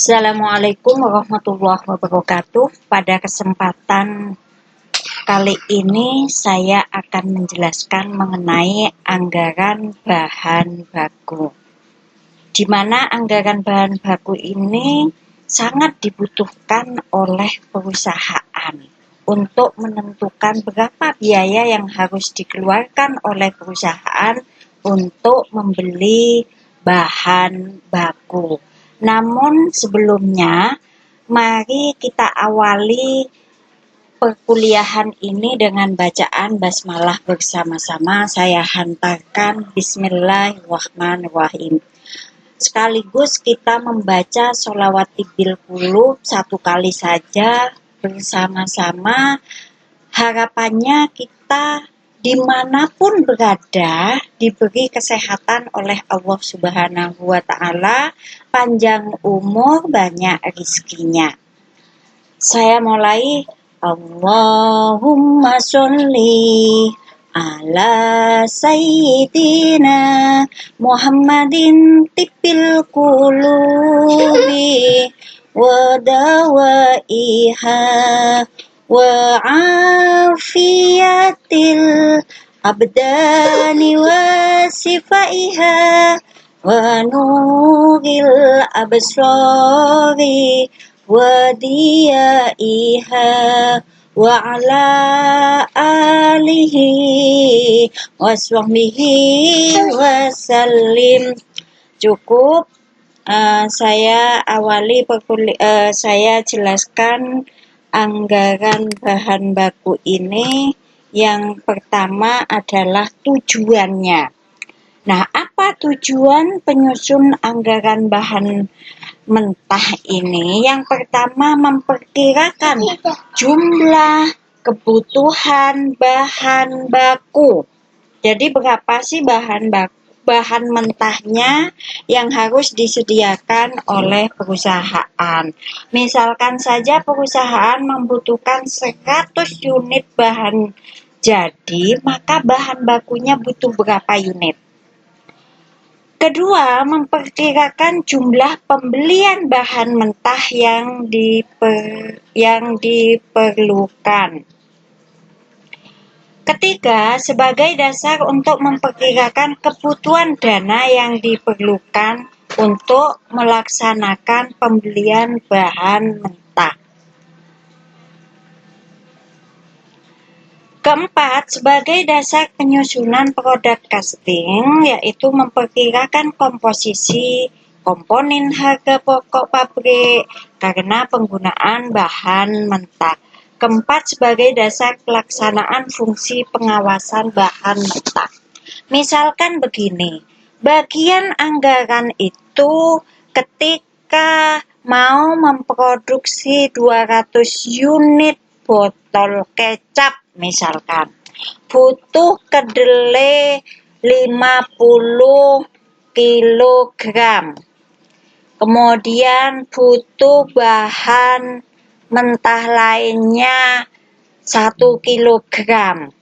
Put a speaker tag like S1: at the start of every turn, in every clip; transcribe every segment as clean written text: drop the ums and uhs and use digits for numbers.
S1: Assalamualaikum warahmatullahi wabarakatuh. Pada kesempatan kali ini saya akan menjelaskan mengenai anggaran bahan baku. Di mana anggaran bahan baku ini sangat dibutuhkan oleh perusahaan untuk menentukan berapa biaya yang harus dikeluarkan oleh perusahaan untuk membeli bahan baku. Namun sebelumnya, mari kita awali perkuliahan ini dengan bacaan basmalah bersama-sama. Saya hantarkan Bismillahirrahmanirrahim. Sekaligus kita membaca sholawat tibil qulub 1 kali saja bersama-sama. Harapannya kita dimanapun berada diberi kesehatan oleh Allah Subhanahu wa Ta'ala, panjang umur, banyak rezekinya. Saya mulai. Allahumma sholli ala sayyidina Muhammadin tibbil qulubi wa dawaiha wa afiyatil abdani wa sifaiha wa nuril absari wa diyaiha wa ala alihi wa sahbihi wa sallim. Cukup. Saya awali saya jelaskan anggaran bahan baku ini. Yang pertama adalah tujuannya. Nah, apa tujuan penyusun anggaran bahan mentah ini? Yang pertama, memperkirakan jumlah kebutuhan bahan baku. Jadi berapa sih bahan mentahnya yang harus disediakan oleh perusahaan. Misalkan saja perusahaan membutuhkan 100 unit bahan jadi, maka bahan bakunya butuh berapa unit? Kedua, memperkirakan jumlah pembelian bahan mentah yang diperlukan. Ketiga, sebagai dasar untuk memperkirakan kebutuhan dana yang diperlukan untuk melaksanakan pembelian bahan mentah. Keempat, sebagai dasar penyusunan produk costing, yaitu memperkirakan komposisi komponen harga pokok pabrik karena penggunaan bahan mentah. Keempat, sebagai dasar pelaksanaan fungsi pengawasan bahan mentah. Misalkan begini, bagian anggaran itu ketika mau memproduksi 200 unit botol kecap, misalkan butuh kedelai 50 kilogram, kemudian butuh bahan mentah lainnya 1 kilogram.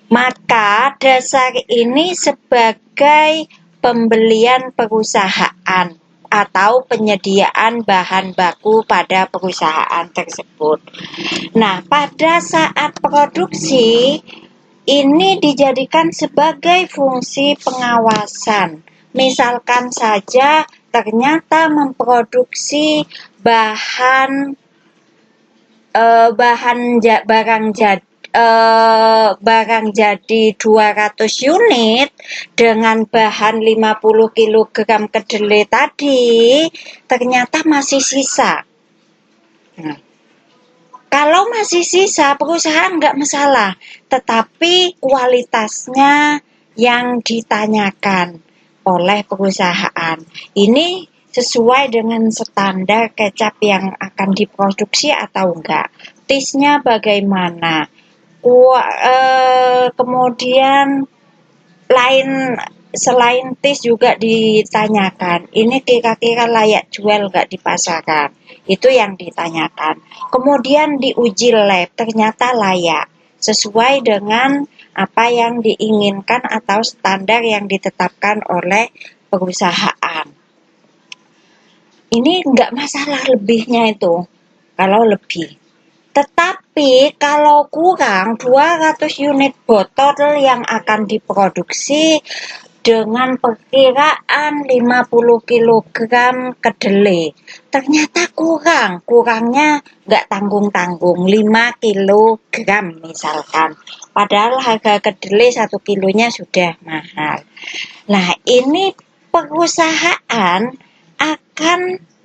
S1: Maka dasar ini sebagai pembelian perusahaan atau penyediaan bahan baku pada perusahaan tersebut. Nah, pada saat produksi ini dijadikan sebagai fungsi pengawasan. Misalkan saja ternyata memproduksi barang jadi 200 unit dengan bahan 50 kg kedelai tadi, ternyata masih sisa. Nah, kalau masih sisa, perusahaan nggak masalah, tetapi kualitasnya yang ditanyakan oleh perusahaan. Ini sesuai dengan standar kecap yang akan diproduksi atau enggak. Taste-nya bagaimana? Kemudian selain taste juga ditanyakan, ini kira-kira layak jual nggak di pasaran? Itu yang ditanyakan. Kemudian diuji lab, ternyata layak, sesuai dengan apa yang diinginkan atau standar yang ditetapkan oleh perusahaan. Ini nggak masalah lebihnya itu, kalau lebih. Tetapi kalau kurang 200 unit botol yang akan diproduksi dengan perkiraan 50 kilogram kedelai. Ternyata kurangnya nggak tanggung-tanggung 5 kilogram misalkan. Padahal harga kedelai 1 kilonya sudah mahal. Nah, ini perusahaan akan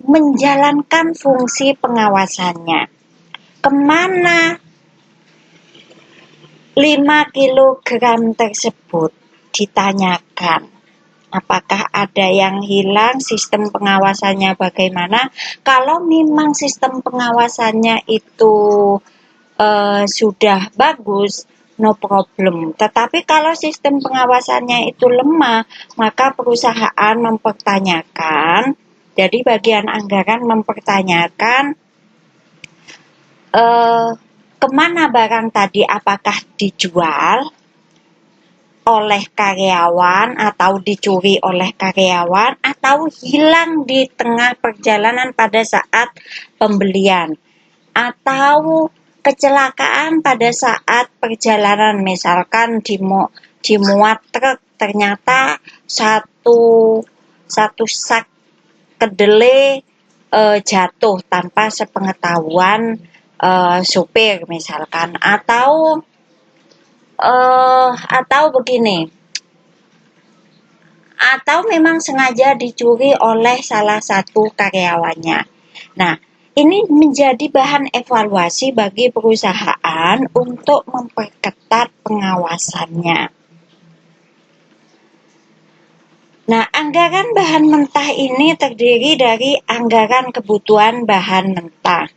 S1: menjalankan fungsi pengawasannya. Kemana 5 kilogram tersebut? Ditanyakan. Apakah ada yang hilang, sistem pengawasannya bagaimana? Kalau memang sistem pengawasannya itu sudah bagus, no problem. Tetapi kalau sistem pengawasannya itu lemah, maka perusahaan mempertanyakan, jadi bagian anggaran mempertanyakan kemana barang tadi, apakah dijual oleh karyawan atau dicuri oleh karyawan atau hilang di tengah perjalanan pada saat pembelian atau kecelakaan pada saat perjalanan, misalkan dimuat truk, ternyata satu sak kedelai jatuh tanpa sepengetahuan supir misalkan, atau begini, atau memang sengaja dicuri oleh salah satu karyawannya. Nah, ini menjadi bahan evaluasi bagi perusahaan untuk memperketat pengawasannya. Nah, anggaran bahan mentah ini terdiri dari anggaran kebutuhan bahan mentah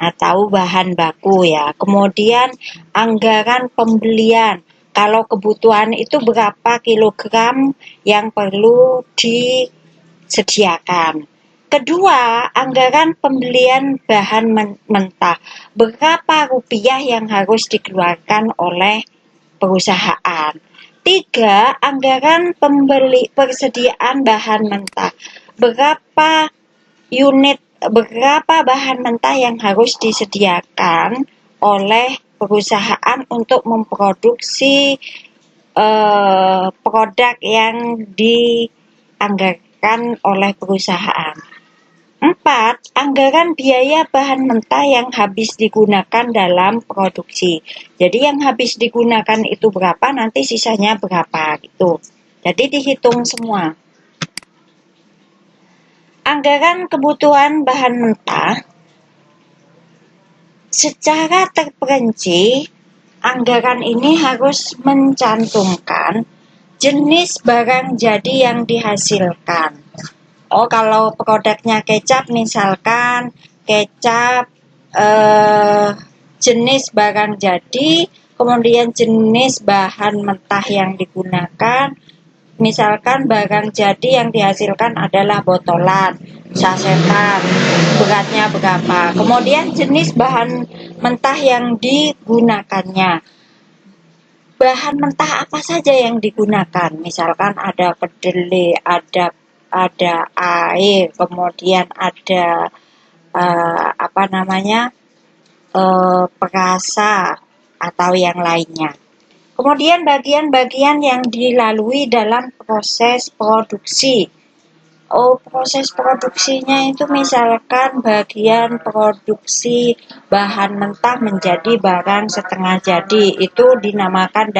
S1: atau bahan baku ya. Kemudian anggaran pembelian. Kalau kebutuhan itu berapa kilogram yang perlu disediakan. Kedua, anggaran pembelian bahan mentah. Berapa rupiah yang harus dikeluarkan oleh perusahaan. 3. Anggaran persediaan bahan mentah. Berapa bahan mentah yang harus disediakan oleh perusahaan untuk memproduksi produk yang dianggarkan oleh perusahaan. 4. Anggaran biaya bahan mentah yang habis digunakan dalam produksi. Jadi yang habis digunakan itu berapa, nanti sisanya berapa gitu. Jadi dihitung semua. Anggaran kebutuhan bahan mentah secara terperinci, anggaran ini harus mencantumkan jenis barang jadi yang dihasilkan. Oh, kalau produknya kecap, misalkan kecap jenis barang jadi, kemudian jenis bahan mentah yang digunakan, misalkan barang jadi yang dihasilkan adalah botolan, sasetan, beratnya berapa. Kemudian jenis bahan mentah yang digunakannya. Bahan mentah apa saja yang digunakan? Misalkan ada kedelai, ada air, kemudian ada perasa atau yang lainnya. Kemudian bagian-bagian yang dilalui dalam proses produksi. Oh, proses produksinya itu misalkan bagian produksi bahan mentah menjadi barang setengah jadi, itu dinamakan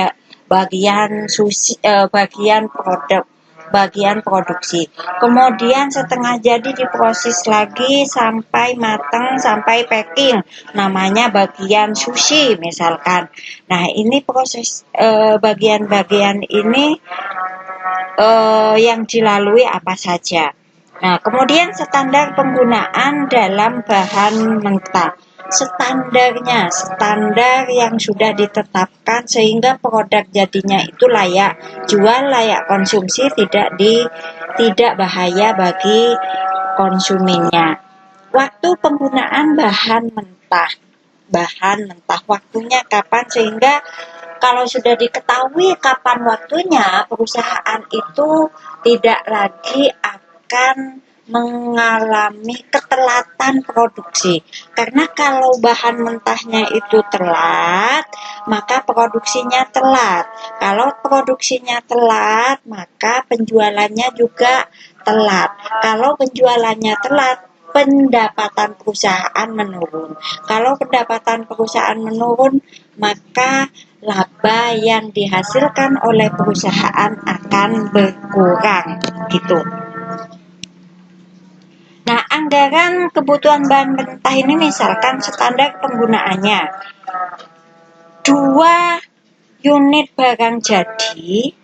S1: bagian produksi. Kemudian setengah jadi diproses lagi sampai matang, sampai packing, namanya bagian sushi misalkan. Nah, ini proses bagian-bagian ini yang dilalui apa saja. Nah, kemudian standar penggunaan dalam bahan mentah. Standar yang sudah ditetapkan sehingga produk jadinya itu layak jual, layak konsumsi, tidak bahaya bagi konsumennya. Waktu penggunaan bahan mentah, waktunya kapan, sehingga kalau sudah diketahui kapan waktunya, perusahaan itu tidak lagi akan mengalami ketelatan produksi. Karena kalau bahan mentahnya itu telat, maka produksinya telat. Kalau produksinya telat, maka penjualannya juga telat. Kalau penjualannya telat, pendapatan perusahaan menurun. Kalau pendapatan perusahaan menurun, maka laba yang dihasilkan oleh perusahaan akan berkurang gitu. Nah, anggaran kebutuhan bahan mentah ini misalkan standar penggunaannya 2 unit barang jadi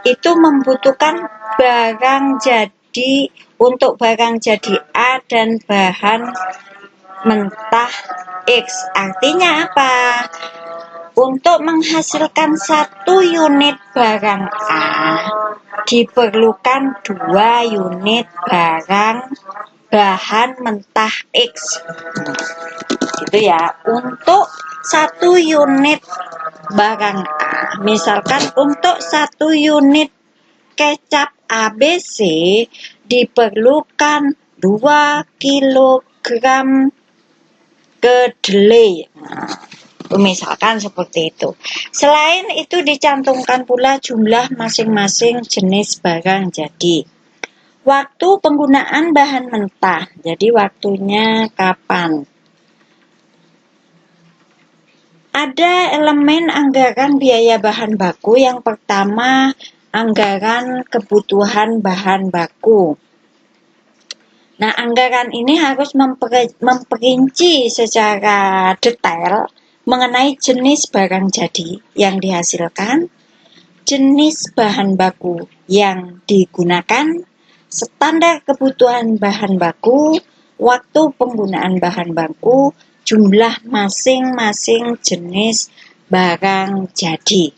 S1: itu membutuhkan barang jadi untuk barang jadi A dan bahan mentah X. Artinya apa? Untuk menghasilkan 1 unit barang A diperlukan 2 unit barang bahan mentah X. Gitu ya. Untuk 1 unit barang A, misalkan untuk 1 unit kecap ABC diperlukan 2 kilogram kedelai. Misalkan seperti itu. Selain itu dicantumkan pula jumlah masing-masing jenis barang jadi. Waktu penggunaan bahan mentah. Jadi waktunya kapan? Ada elemen anggaran biaya bahan baku. Yang pertama, anggaran kebutuhan bahan baku. Nah, anggaran ini harus memperinci secara detail mengenai jenis barang jadi yang dihasilkan, jenis bahan baku yang digunakan, standar kebutuhan bahan baku, waktu penggunaan bahan baku, jumlah masing-masing jenis barang jadi.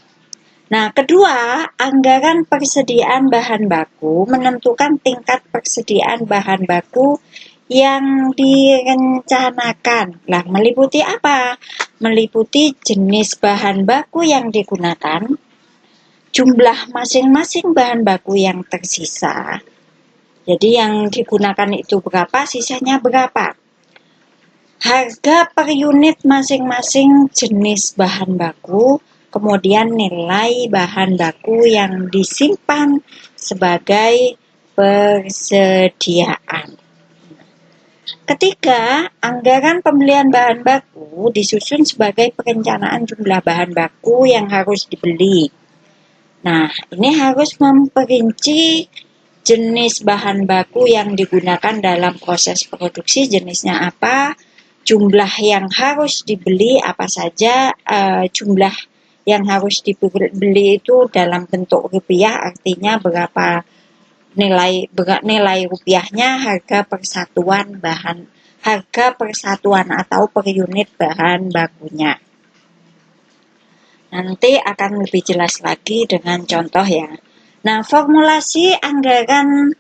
S1: Nah, kedua, anggaran persediaan bahan baku menentukan tingkat persediaan bahan baku yang direncanakan. Nah, meliputi apa? Meliputi jenis bahan baku yang digunakan, jumlah masing-masing bahan baku yang tersisa. Jadi yang digunakan itu berapa, sisanya berapa. Harga per unit masing-masing jenis bahan baku, kemudian nilai bahan baku yang disimpan sebagai persediaan. Ketiga, anggaran pembelian bahan baku disusun sebagai perencanaan jumlah bahan baku yang harus dibeli. Nah, ini harus memperinci jenis bahan baku yang digunakan dalam proses produksi, jenisnya apa, jumlah yang harus dibeli apa saja, jumlah yang harus dibeli itu dalam bentuk rupiah, artinya berapa nilai rupiahnya, harga persatuan atau per unit bahan bakunya. Nanti akan lebih jelas lagi dengan contoh ya. Nah, formulasi anggaran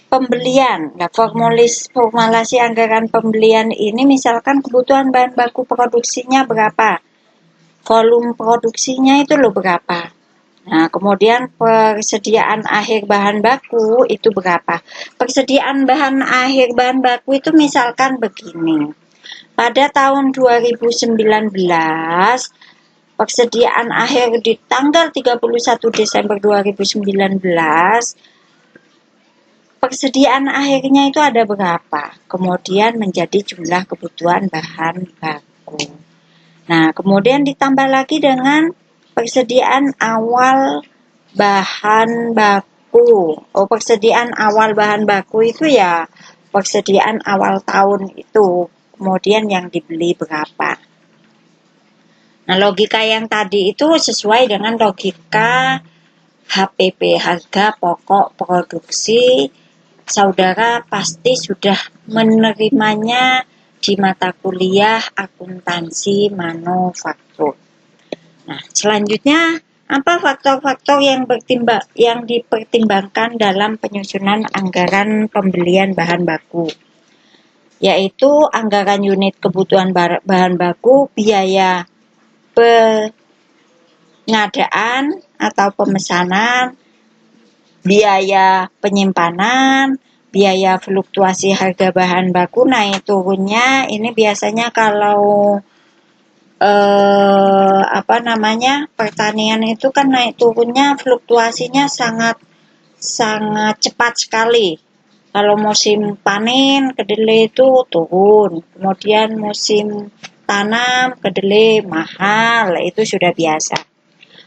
S1: pembelian. Nah, formulasi anggaran pembelian ini misalkan kebutuhan bahan baku produksinya berapa, volume produksinya itu loh berapa. Nah, kemudian persediaan akhir bahan baku itu berapa. Persediaan akhir bahan baku itu misalkan begini. Pada tahun 2019, persediaan akhir di tanggal 31 Desember 2019, persediaan akhirnya itu ada berapa, kemudian menjadi jumlah kebutuhan bahan baku. Nah, kemudian ditambah lagi dengan persediaan awal bahan baku. Persediaan awal bahan baku itu ya persediaan awal tahun itu, kemudian yang dibeli berapa. Nah, logika yang tadi itu sesuai dengan logika HPP, harga pokok produksi. Saudara pasti sudah menerimanya di mata kuliah akuntansi manufaktur. Nah, selanjutnya apa faktor-faktor yang dipertimbangkan dalam penyusunan anggaran pembelian bahan baku? Yaitu anggaran unit kebutuhan bahan baku, biaya pengadaan atau pemesanan, biaya penyimpanan, biaya fluktuasi harga bahan baku naik turunnya ini biasanya kalau pertanian itu kan naik turunnya fluktuasinya sangat cepat sekali. Kalau musim panen kedelai itu turun, kemudian musim tanam kedelai mahal, itu sudah biasa.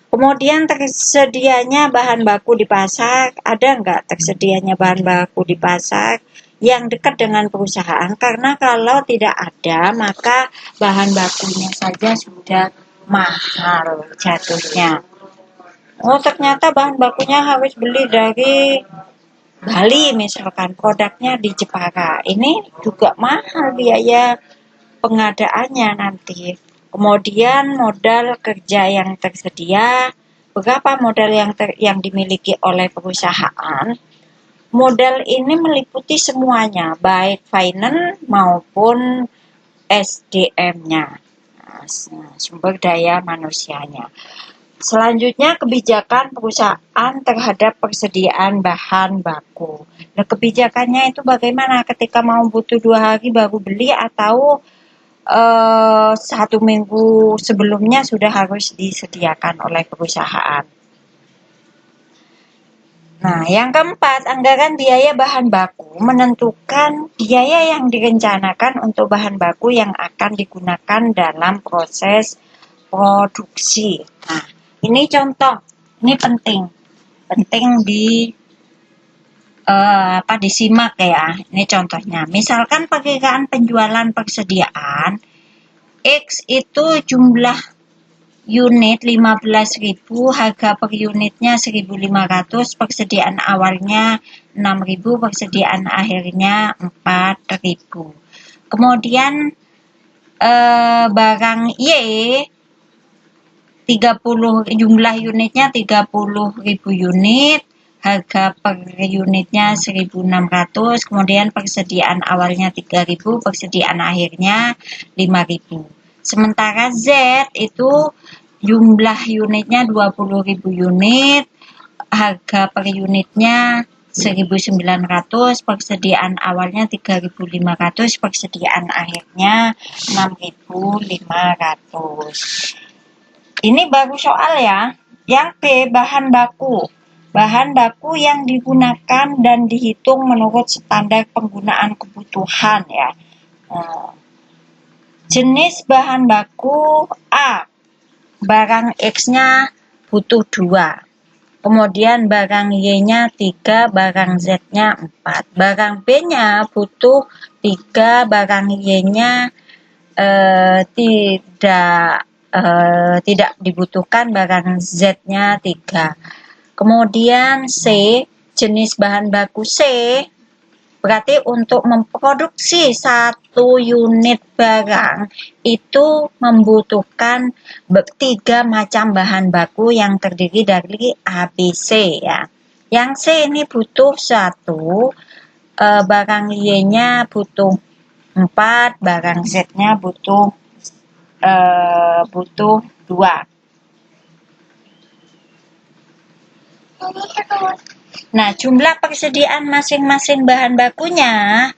S1: Kemudian tersedianya bahan baku di pasar, ada nggak tersedianya bahan baku di pasar yang dekat dengan perusahaan? Karena kalau tidak ada, maka bahan bakunya saja sudah mahal jatuhnya. Oh, ternyata bahan bakunya harus beli dari Bali misalkan, produknya di Jepara. Ini juga mahal biaya pengadaannya nanti. Kemudian modal kerja yang tersedia, berapa modal yang dimiliki oleh perusahaan. Modal ini meliputi semuanya, baik finance maupun SDM-nya, sumber daya manusianya. Selanjutnya, kebijakan perusahaan terhadap persediaan bahan baku. Nah, kebijakannya itu bagaimana ketika mau butuh 2 hari baru beli atau 1 minggu sebelumnya sudah harus disediakan oleh perusahaan. Nah, yang keempat, anggaran biaya bahan baku menentukan biaya yang direncanakan untuk bahan baku yang akan digunakan dalam proses produksi. Nah, ini contoh, ini penting disimak ya. Ini contohnya. Misalkan perkiraan penjualan persediaan X itu jumlah unit 15.000, harga per unitnya 1.500, persediaan awalnya 6.000, persediaan akhirnya 4.000. Kemudian barang Y 30, jumlah unitnya 30.000 unit, harga per unitnya 1.600, kemudian persediaan awalnya 3.000, persediaan akhirnya 5.000. Sementara Z itu jumlah unitnya 20.000 unit, harga per unitnya 1.900, persediaan awalnya 3.500, persediaan akhirnya 6.500. Ini baru soal ya. Yang B, bahan baku. Bahan baku yang digunakan dan dihitung menurut standar penggunaan kebutuhan ya. Jenis bahan baku A, barang X-nya butuh 2. Kemudian barang Y-nya 3, barang Z-nya 4. Barang B-nya butuh 3, barang Y-nya tidak dibutuhkan, barang Z-nya 3. Kemudian C, jenis bahan baku C, berarti untuk memproduksi 1 unit barang itu membutuhkan 3 macam bahan baku yang terdiri dari ABC ya. Yang C ini butuh 1, barang Y-nya butuh 4, barang Z-nya butuh 2. Nah, jumlah persediaan masing-masing bahan bakunya,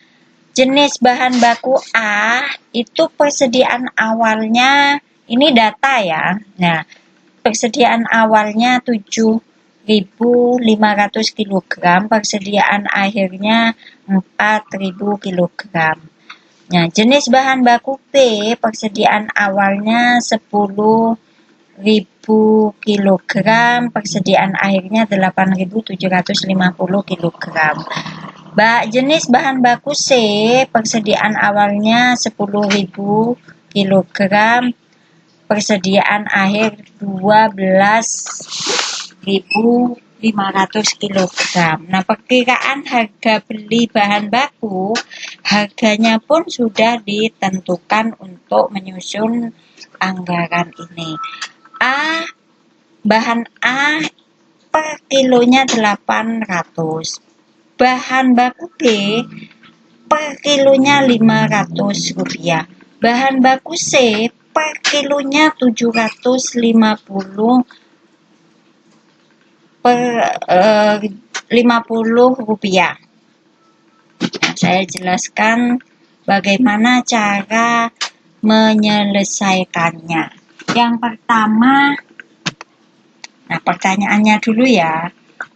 S1: jenis bahan baku A itu persediaan awalnya, ini data ya. Nah, persediaan awalnya 7.500 kg, persediaan akhirnya 4.000 kg. Nah, jenis bahan baku B, persediaan awalnya 10.000 kg, persediaan akhirnya 8.750 kg. Jenis bahan baku C, persediaan awalnya 10.000 kg, persediaan akhir 12.500 kg. Nah, perkiraan harga beli bahan baku, harganya pun sudah ditentukan untuk menyusun anggaran ini. Bahan A per kilonya 800. Bahan baku B per kilonya 500 rupiah. Bahan baku C per kilonya 750 Rp50. Nah, saya jelaskan bagaimana cara menyelesaikannya. Yang pertama, nah pertanyaannya dulu ya.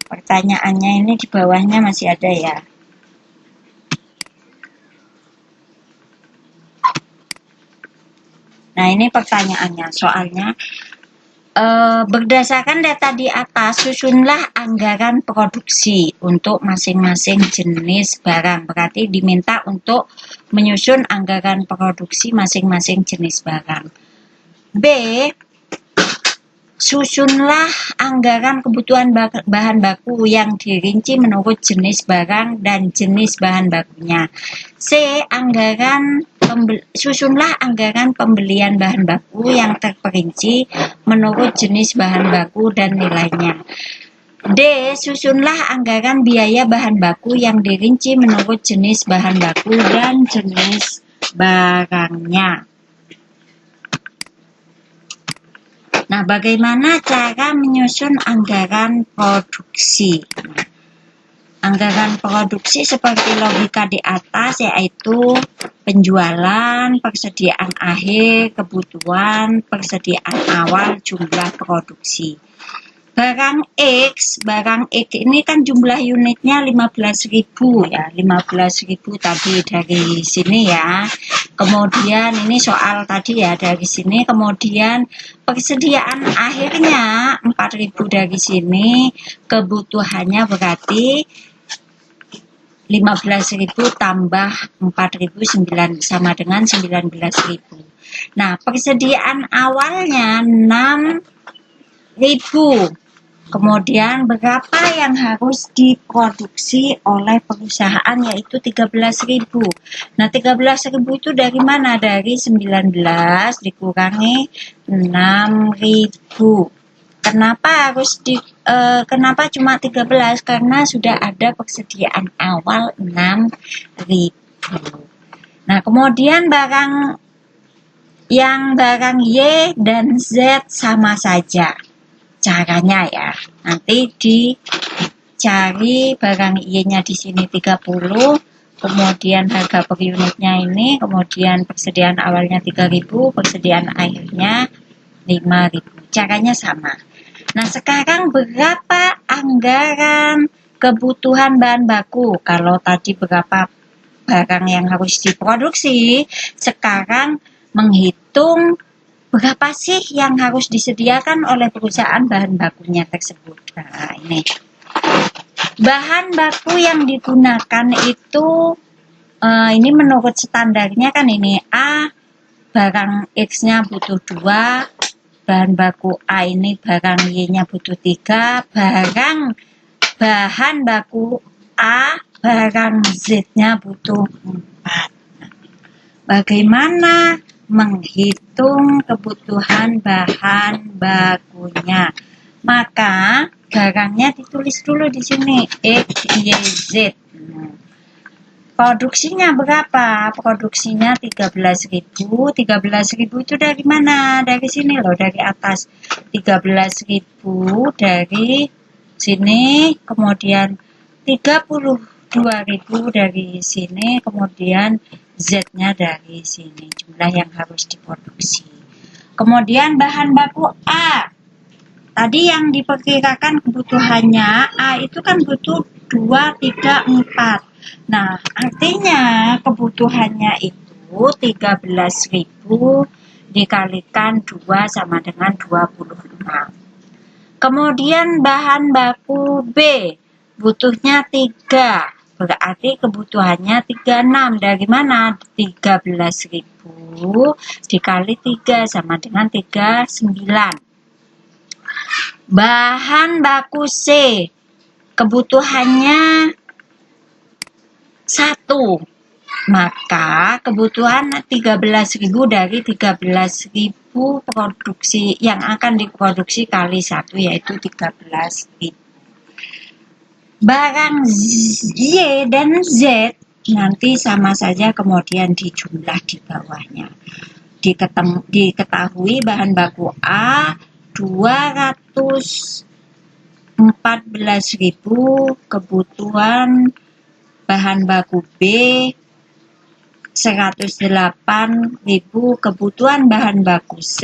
S1: Pertanyaannya ini di bawahnya masih ada ya. Nah, ini pertanyaannya. Soalnya berdasarkan data di atas, susunlah anggaran produksi untuk masing-masing jenis barang. Berarti diminta untuk menyusun anggaran produksi masing-masing jenis barang. B. Susunlah anggaran kebutuhan bahan baku yang dirinci menurut jenis barang dan jenis bahan bakunya. C. Susunlah anggaran pembelian bahan baku yang terperinci menurut jenis bahan baku dan nilainya. D. Susunlah anggaran biaya bahan baku yang dirinci menurut jenis bahan baku dan jenis barangnya. Nah, bagaimana cara menyusun anggaran produksi? Anggaran produksi seperti logika di atas, yaitu penjualan, persediaan akhir, kebutuhan, persediaan awal, jumlah produksi. Barang X ini kan jumlah unitnya 15.000 ya, 15.000 tadi dari sini ya. Kemudian ini soal tadi ya dari sini, kemudian persediaan akhirnya 4.000 dari sini, kebutuhannya berarti 15.000 tambah 4.000 sama dengan 19.000. Nah, persediaan awalnya 6.000. Kemudian berapa yang harus diproduksi oleh perusahaan, yaitu 13.000. Nah, 13.000 itu dari mana? Dari 19 dikurangi 6.000. Kenapa cuma 13? Karena sudah ada persediaan awal 6.000. Nah, kemudian barang Y dan Z sama saja. Caranya ya, nanti dicari barang Y-nya di sini 30, kemudian harga per unitnya ini, kemudian persediaan awalnya 3.000, persediaan akhirnya 5.000. Caranya sama. Nah, sekarang berapa anggaran kebutuhan bahan baku? Kalau tadi berapa barang yang harus diproduksi, sekarang menghitung berapa sih yang harus disediakan oleh perusahaan bahan bakunya tersebut. Nah, ini. Bahan baku yang digunakan itu, ini menurut standarnya kan ini A, barang X-nya butuh 2, bahan baku A ini barang Y-nya butuh 3, bahan baku A, barang Z-nya butuh 4. Bagaimana menghitung kebutuhan bahan bakunya? Maka barangnya ditulis dulu di sini X, Y, Z. Produksinya berapa? Produksinya 13.000. 13.000 itu dari mana? Dari sini loh, dari atas. 13.000 dari sini, kemudian 32.000 dari sini, kemudian Z-nya dari sini, jumlah yang harus diproduksi. Kemudian bahan baku A, tadi yang diperkirakan kebutuhannya A itu kan butuh 2, 3, 4. Nah, artinya kebutuhannya itu 13.000 dikalikan 2 sama dengan 26. Kemudian bahan baku B, butuhnya 3. Berarti kebutuhannya 36. Dari mana? 13.000 dikali 3 sama dengan 39. Bahan baku C, kebutuhannya 1. Maka kebutuhan 13.000 dari 13.000 produksi yang akan diproduksi kali 1, yaitu 13.000. Barang Y dan Z nanti sama saja, kemudian dijumlah di bawahnya. Diketahui bahan baku A 200 14.000, kebutuhan bahan baku B 108.000, kebutuhan bahan baku C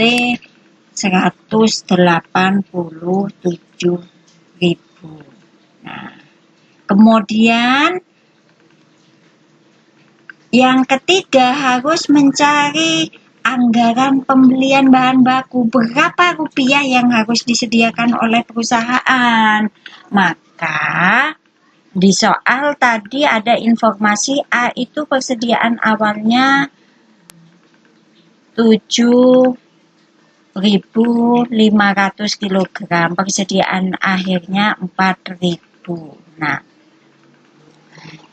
S1: 187.000. Nah, kemudian yang ketiga harus mencari anggaran pembelian bahan baku. Berapa rupiah yang harus disediakan oleh perusahaan? Maka di soal tadi ada informasi A itu persediaan awalnya 7.500 kg, persediaan akhirnya 4.000. Nah,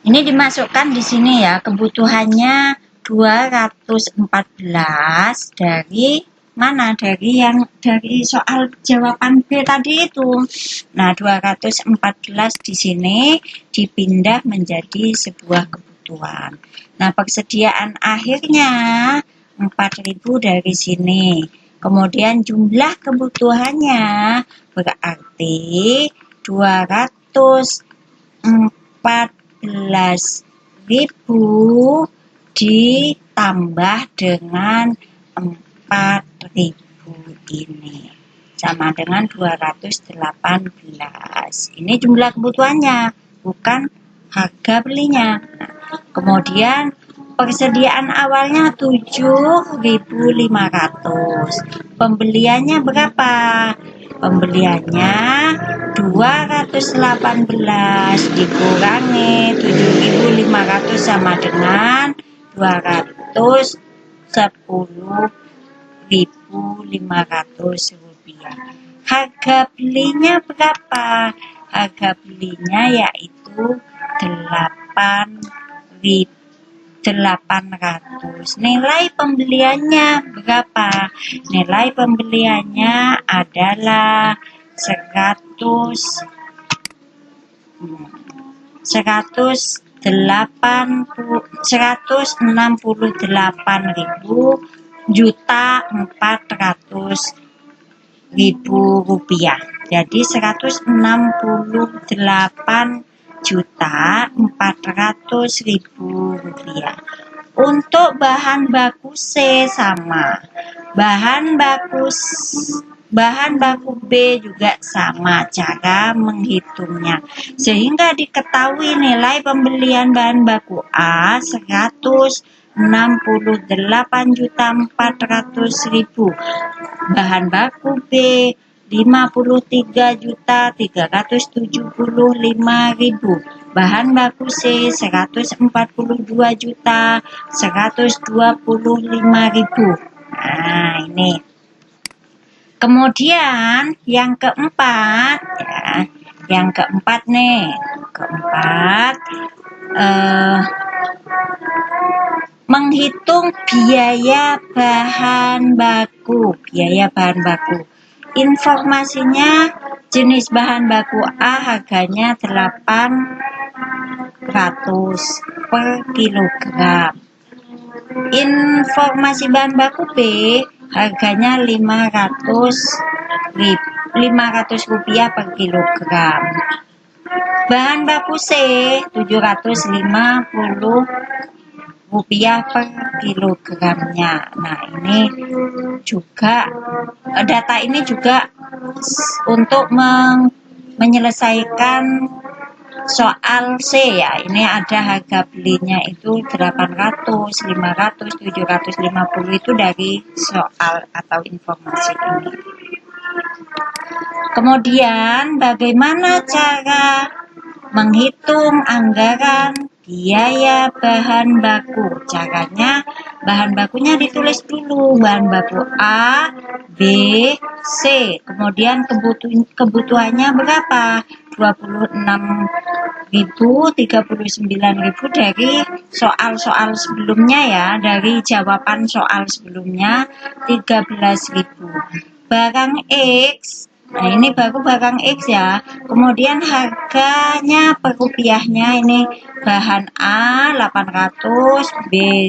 S1: ini dimasukkan di sini ya, kebutuhannya 214 dari mana? Dari soal jawaban B tadi itu. Nah, 214 di sini dipindah menjadi sebuah kebutuhan. Nah, persediaan akhirnya 4.000 dari sini. Kemudian jumlah kebutuhannya berarti 214.000 ditambah dengan 4.000 ini sama dengan 218. Ini jumlah kebutuhannya, bukan harga belinya. Nah, kemudian persediaan awalnya 7.500. Pembeliannya berapa? Pembeliannya 218 dikurangi 7.500 sama dengan 210.500 rupiah. Harga belinya berapa? Harga belinya yaitu 800. Nilai pembeliannya berapa? Nilai pembeliannya adalah 168.400.000 rupiah. Jadi 168.400.000 rupiah. Untuk bahan baku C sama, bahan baku B juga sama cara menghitungnya, sehingga diketahui nilai pembelian bahan baku A 168.400.000, bahan baku B 53.375.000, bahan baku C 142.125.000. Nah, ini. Kemudian yang keempat ya, menghitung biaya bahan baku. Informasinya jenis bahan baku A harganya 800 per kilogram. Informasi bahan baku B harganya 500 rupiah per kilogram. Bahan baku C 750 rupiah per kilogramnya. Nah, ini juga data ini juga untuk menyelesaikan soal C ya. Ini ada harga belinya itu 800, 500, 750 itu dari soal atau informasi ini. Kemudian bagaimana cara menghitung anggaran biaya bahan baku? Caranya bahan bakunya ditulis dulu, bahan baku A, B, C. Kemudian kebutuhannya berapa? 26.000, 39.000 dari soal-soal sebelumnya ya, dari jawaban soal sebelumnya 13.000. Barang X Nah, ini baru barang X ya. Kemudian harganya per rupiahnya ini bahan A 800, B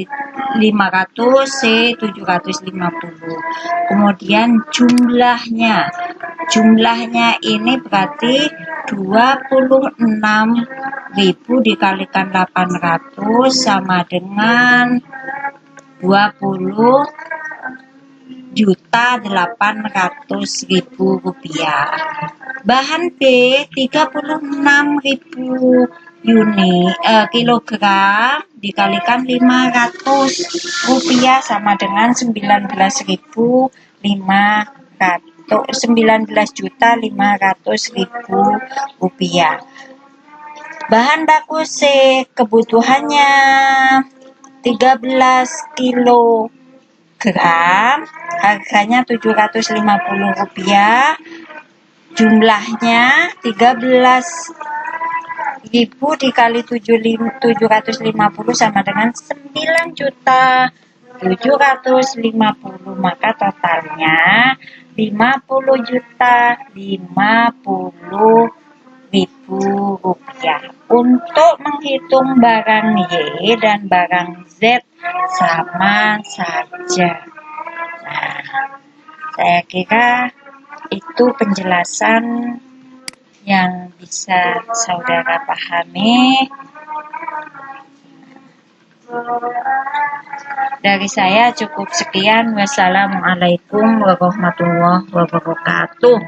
S1: 500, C 750. Kemudian jumlahnya ini berarti 26.000 dikalikan 800 sama dengan 20.800.000 rupiah. Bahan B 36.000 kilogram dikalikan 500 rupiah sama dengan 19.500.000 rupiah. Bahan baku C kebutuhannya 13 kilogram, harganya 750 rupiah, jumlahnya 13.000 dikali 750 sama dengan 9.750, maka totalnya 50.050.000 rupiah. Untuk menghitung barang Y dan barang Z sama saja. Nah, saya kira itu penjelasan yang bisa saudara pahami. Dari saya cukup sekian. Wassalamualaikum warahmatullahi wabarakatuh.